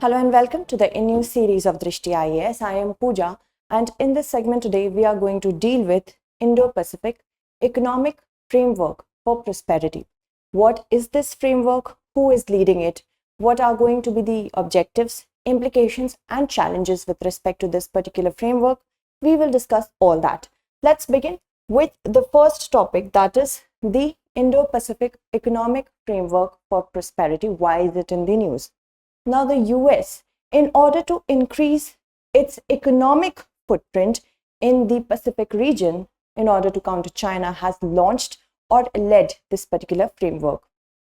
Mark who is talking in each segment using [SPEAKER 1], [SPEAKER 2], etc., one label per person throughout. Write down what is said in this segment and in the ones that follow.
[SPEAKER 1] Hello and welcome to the new series of Drishti IAS. I am Pooja, and in this segment today we are going to deal with Indo Pacific Economic Framework for Prosperity. What is this framework? Who is leading it? What are going to be the objectives, implications and challenges with respect to this particular framework? We will discuss all that. Let's begin with the first topic, that is the Indo Pacific Economic Framework for Prosperity. Why is it in the news? Now, the US, in order to increase its economic footprint in the Pacific region, in order to counter China, has launched or led this particular framework.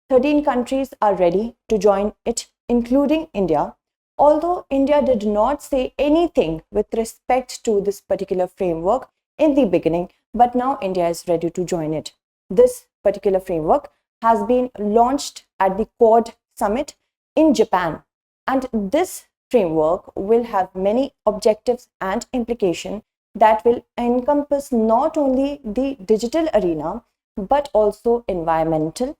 [SPEAKER 1] 13 countries are ready to join it, including India. Although India did not say anything with respect to this particular framework in the beginning, but now India is ready to join it. This particular framework has been launched at the Quad Summit in Japan, and this framework will have many objectives and implications that will encompass not only the digital arena but also environmental,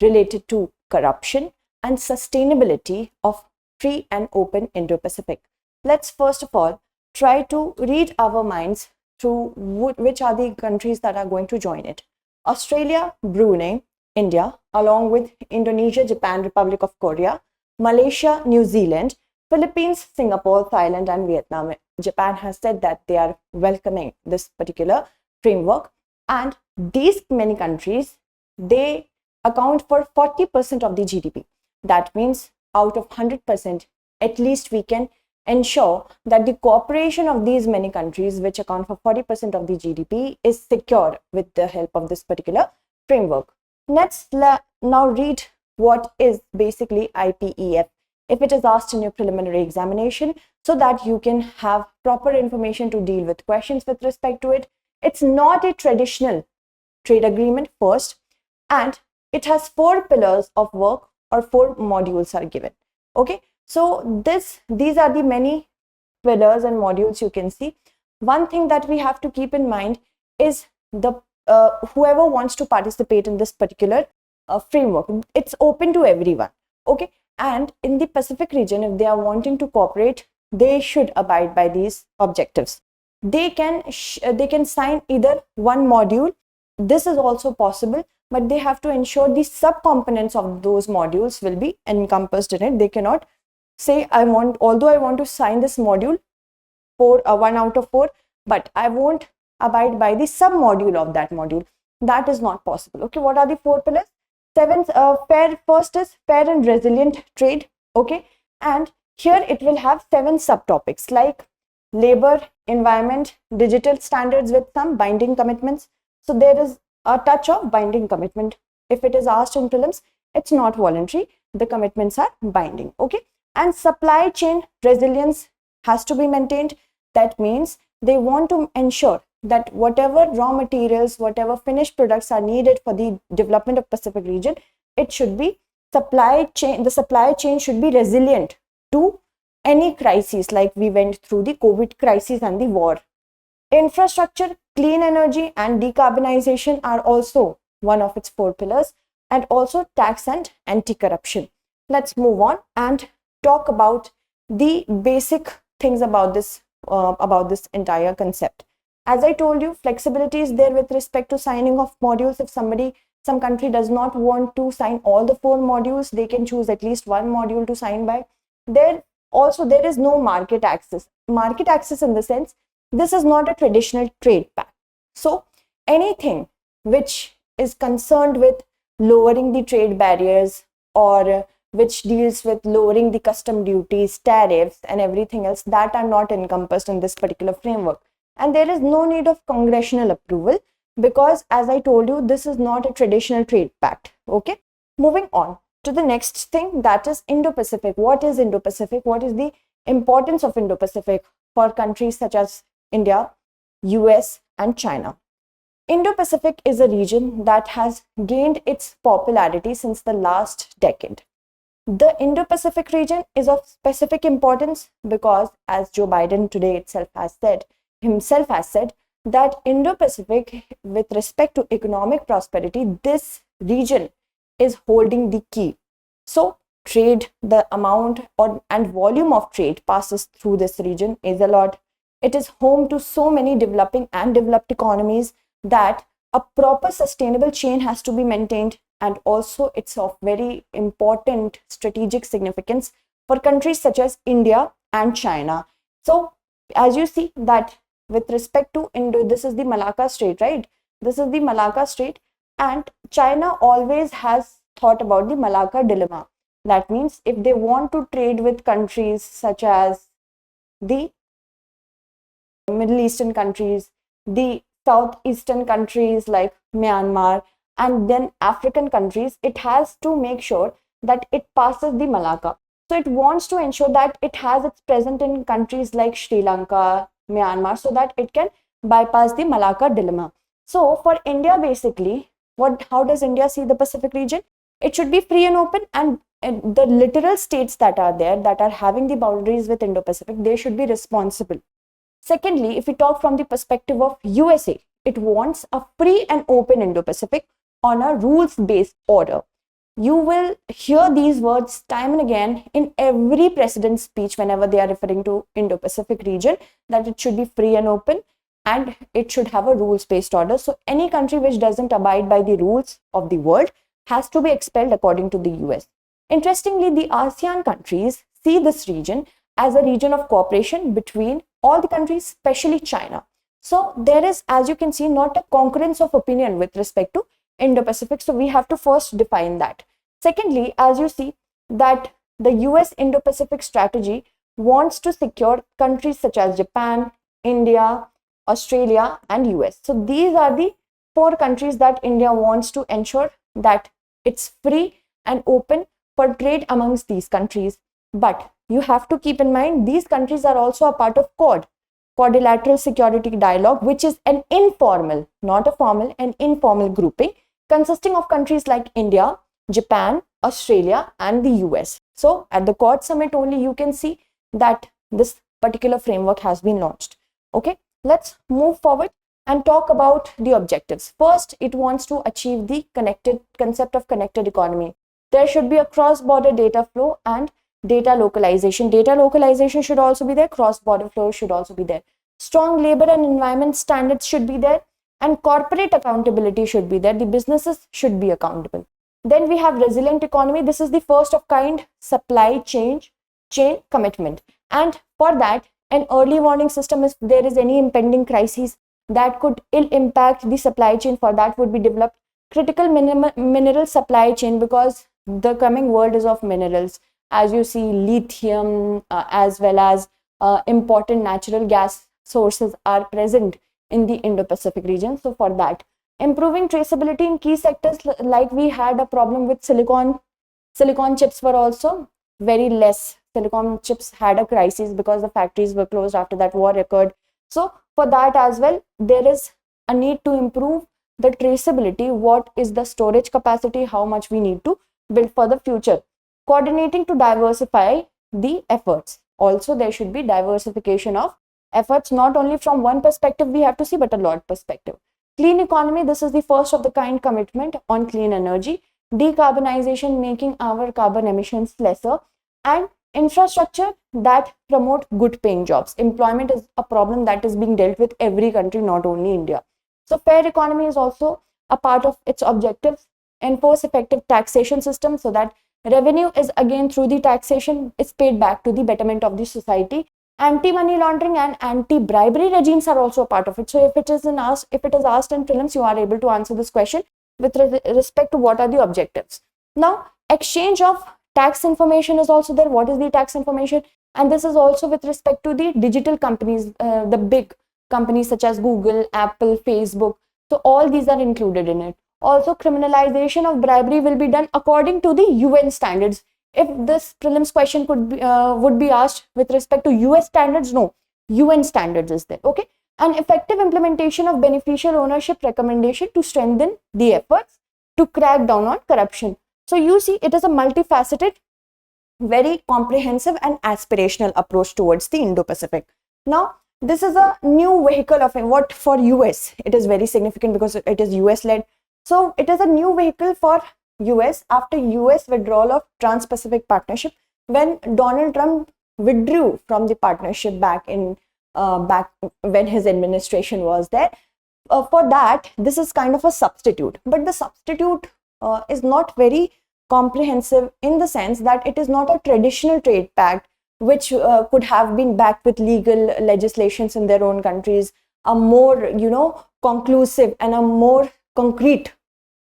[SPEAKER 1] related to corruption and sustainability of free and open Indo-Pacific. Let's first of all try to read our minds through which are the countries that are going to join it. Australia, Brunei, India, along with Indonesia, Japan, Republic of Korea, Malaysia, New Zealand, Philippines, Singapore, Thailand and Vietnam. Japan has said that they are welcoming this particular framework, and these many countries, they account for 40% of the GDP. That means out of 100%, at least we can ensure that the cooperation of these many countries, which account for 40% of the GDP, is secure with the help of this particular framework. Let's now read what is basically IPEF, if it is asked in your preliminary examination, so that you can have proper information to deal with questions with respect to it. It's not a traditional trade agreement first, and it has 4 pillars of work, or 4 modules are given. Okay, so these are the many pillars and modules you can see. One thing that we have to keep in mind is the whoever wants to participate in this particular framework, it's open to everyone. Okay, and in the Pacific region, if they are wanting to cooperate, they should abide by these objectives. They can sign either one module. This is also possible, but they have to ensure the subcomponents of those modules will be encompassed in it. They cannot say, although I want to sign this module for 1 out of 4, but I won't abide by the sub module of that module. That is not possible. Okay, what are the 4 pillars? First is fair and resilient trade. Okay, and here it will have 7 subtopics like labor, environment, digital standards with some binding commitments. So there is a touch of binding commitment. If it is asked in prelims, it's not voluntary, the commitments are binding. Okay, and supply chain resilience has to be maintained. That means they want to ensure that whatever raw materials, whatever finished products are needed for the development of Pacific region, it should be the supply chain should be resilient to any crises, like we went through the COVID crisis and the war. Infrastructure, clean energy and decarbonization are also one of its 4 pillars, and also tax and anti-corruption. Let's move on and talk about the basic things about this entire concept. As I told you, flexibility is there with respect to signing of modules. If some country does not want to sign all the 4 modules, they can choose at least one module to sign by. There is no market access. Market access in the sense, this is not a traditional trade pact. So anything which is concerned with lowering the trade barriers, or which deals with lowering the custom duties, tariffs and everything else, that are not encompassed in this particular framework. And there is no need of congressional approval, because as I told you, this is not a traditional trade pact. Okay, moving on to the next thing, that is Indo-Pacific. What is Indo-Pacific? What is the importance of Indo-Pacific for countries such as India, US and China? Indo-Pacific is a region that has gained its popularity since the last decade. The Indo-Pacific region is of specific importance because, as Joe Biden today himself has said that Indo-Pacific, with respect to economic prosperity, this region is holding the key. So trade, the amount and volume of trade passes through this region is a lot. It is home to so many developing and developed economies that a proper sustainable chain has to be maintained, and also it's of very important strategic significance for countries such as India and China. So as you see that with respect to Indo, this is the Malacca Strait, right? This is the Malacca Strait, and China always has thought about the Malacca dilemma. That means if they want to trade with countries such as the Middle Eastern countries, the Southeastern countries like Myanmar, and then African countries, it has to make sure that it passes the Malacca. So it wants to ensure that it has its presence in countries like Sri Lanka, Myanmar, so that it can bypass the Malacca dilemma. So for India, basically, how does India see the Pacific region? It should be free and open, and the literal states that are there, that are having the boundaries with Indo-Pacific, they should be responsible. Secondly, if we talk from the perspective of USA, it wants a free and open Indo-Pacific on a rules-based order. You will hear these words time and again in every president's speech whenever they are referring to Indo-Pacific region, that it should be free and open and it should have a rules-based order. So any country which doesn't abide by the rules of the world has to be expelled according to the US. Interestingly, the ASEAN countries see this region as a region of cooperation between all the countries, especially China. So there is, as you can see, not a concurrence of opinion with respect to Indo-Pacific. So we have to first define that. Secondly, as you see that the US Indo-Pacific strategy wants to secure countries such as Japan, India, Australia, and US. So these are the 4 countries that India wants to ensure that it's free and open for trade amongst these countries. But you have to keep in mind, these countries are also a part of Quad, Quadrilateral Security Dialogue, which is an informal, not a formal, an informal grouping consisting of countries like India, Japan, Australia, and the US. So at the Quad Summit only you can see that this particular framework has been launched. Okay, let's move forward and talk about the objectives. First, it wants to achieve the concept of connected economy. There should be a cross-border data flow and data localization. Data localization should also be there. Cross-border flow should also be there. Strong labor and environment standards should be there, and corporate accountability should be there. The businesses should be accountable. Then we have resilient economy. This is the first of kind supply chain commitment. And for that, an early warning system, if there is any impending crisis that could ill impact the supply chain, for that would be developed. Critical mineral supply chain, because the coming world is of minerals. As you see, lithium as well as important natural gas sources are present in the Indo-Pacific region. So for that, improving traceability in key sectors, like we had a problem with silicon chips were also very less. Silicon chips had a crisis because the factories were closed after that war occurred. So for that as well, there is a need to improve the traceability. What is the storage capacity, how much we need to build for the future. Coordinating to diversify the efforts. Also, there should be diversification of efforts, not only from one perspective we have to see, but a lot perspective. Clean economy, this is the first of the kind commitment on clean energy. Decarbonization, making our carbon emissions lesser, and infrastructure that promote good paying jobs. Employment is a problem that is being dealt with every country, not only India. So fair economy is also a part of its objectives. Enforce effective taxation system, so that revenue is again through the taxation is paid back to the betterment of the society. Anti-money laundering and anti-bribery regimes are also a part of it. So if it is asked in prelims, you are able to answer this question with respect to what are the objectives. Now, exchange of tax information is also there. What is the tax information? And this is also with respect to the digital companies, the big companies such as Google, Apple, Facebook. So all these are included in it. Also, criminalization of bribery will be done according to the UN standards. If this prelims question would be asked with respect to US standards, no, UN standards is there. Okay, and effective implementation of beneficial ownership recommendation to strengthen the efforts to crack down on corruption. So you see, it is a multifaceted, very comprehensive and aspirational approach towards the Indo-Pacific. Now, this is a new vehicle of what for US. It is very significant because it is US led. So it is a new vehicle for US after US withdrawal of Trans-Pacific Partnership, when Donald Trump withdrew from the partnership back when his administration was there. For that, this is kind of a substitute, but the substitute is not very comprehensive in the sense that it is not a traditional trade pact which could have been backed with legal legislations in their own countries, a more conclusive and a more concrete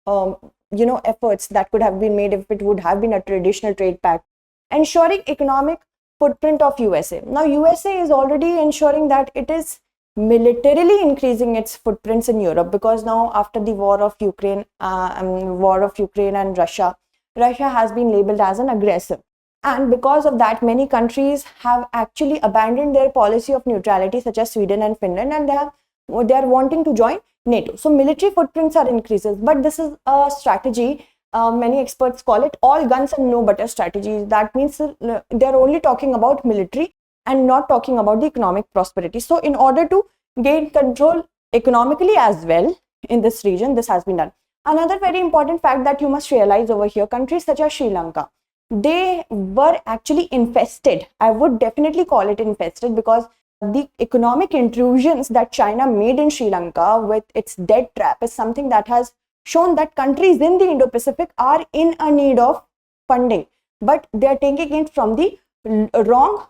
[SPEAKER 1] efforts that could have been made if it would have been a traditional trade pact. Ensuring economic footprint of USA. Now USA is already ensuring that it is militarily increasing its footprints in Europe, because now after the war of Ukraine and Russia has been labeled as an aggressor, and because of that many countries have actually abandoned their policy of neutrality, such as Sweden and Finland, and they are wanting to join NATO. So military footprints are increases, but this is a strategy. Many experts call it all guns and no butter strategy. That means they're only talking about military and not talking about the economic prosperity. So in order to gain control economically as well in this region, this has been done. Another very important fact that you must realize over here, countries such as Sri Lanka, they were actually infested. I would definitely call it infested, because the economic intrusions that China made in Sri Lanka with its debt trap is something that has shown that countries in the Indo-Pacific are in a need of funding, but they are taking it from the wrong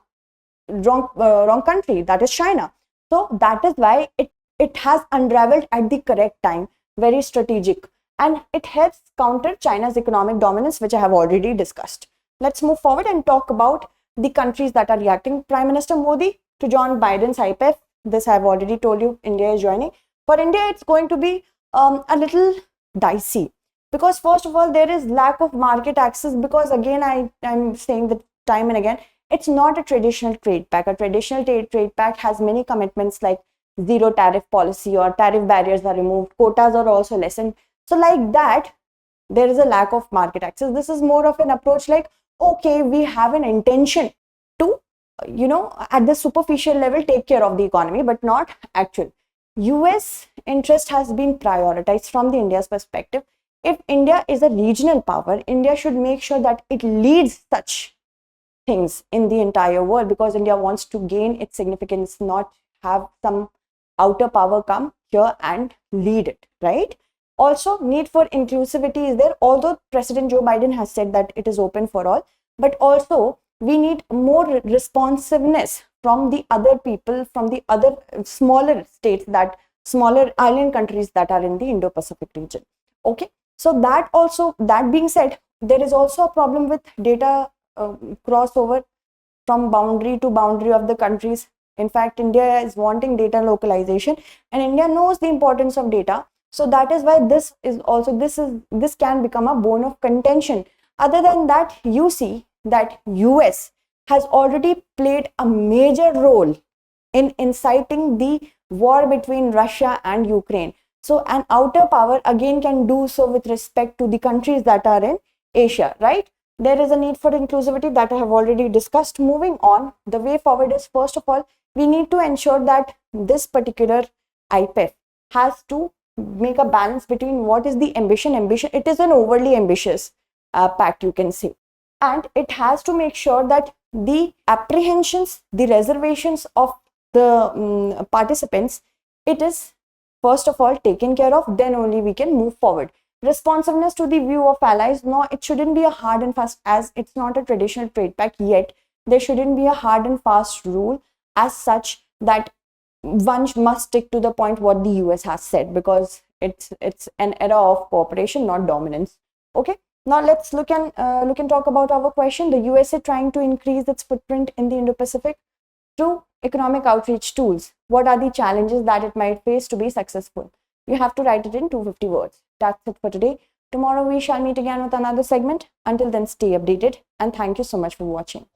[SPEAKER 1] country, that is China. So that is why it has unraveled at the correct time, very strategic, and it helps counter China's economic dominance, which I have already discussed. Let's move forward and talk about the countries that are reacting. Prime Minister Modi to John Biden's IPEF. This I have already told you, India is joining. For India, it's going to be a little dicey, because first of all, there is lack of market access, because again, I'm saying that time and again, it's not a traditional trade pact. A traditional trade pact has many commitments like zero tariff policy, or tariff barriers are removed, quotas are also lessened. So like that, there is a lack of market access. This is more of an approach like, okay, we have an intention to, at the superficial level, take care of the economy, but not actual. US interest has been prioritized from the India's perspective. If India is a regional power, India should make sure that it leads such things in the entire world, because India wants to gain its significance, not have some outer power come here and lead it, right? Also, need for inclusivity is there, although President Joe Biden has said that it is open for all, but also we need more responsiveness from the other people, from the other smaller states, that smaller island countries that are in the Indo-Pacific region. Okay, so that being said, there is also a problem with data crossover from boundary to boundary of the countries. In fact, India is wanting data localization, and India knows the importance of data. So that is why this can become a bone of contention. Other than that, you see that US has already played a major role in inciting the war between Russia and Ukraine. So an outer power again can do so with respect to the countries that are in Asia, right? There is a need for inclusivity that I have already discussed. Moving on, the way forward is, first of all, we need to ensure that this particular IPEF has to make a balance between what is the ambition. It is an overly ambitious pact, you can say, and it has to make sure that the apprehensions, the reservations of the participants, it is first of all taken care of, then only we can move forward. Responsiveness to the view of allies. No, it shouldn't be a hard and fast, as it's not a traditional trade pact yet. There shouldn't be a hard and fast rule as such that one must stick to the point what the US has said, because it's an era of cooperation, not dominance. Okay, now let's look and talk about our question. The USA trying to increase its footprint in the Indo-Pacific through economic outreach tools. What are the challenges that it might face to be successful? You have to write it in 250 words. That's it for today. Tomorrow we shall meet again with another segment. Until then, stay updated, and thank you so much for watching.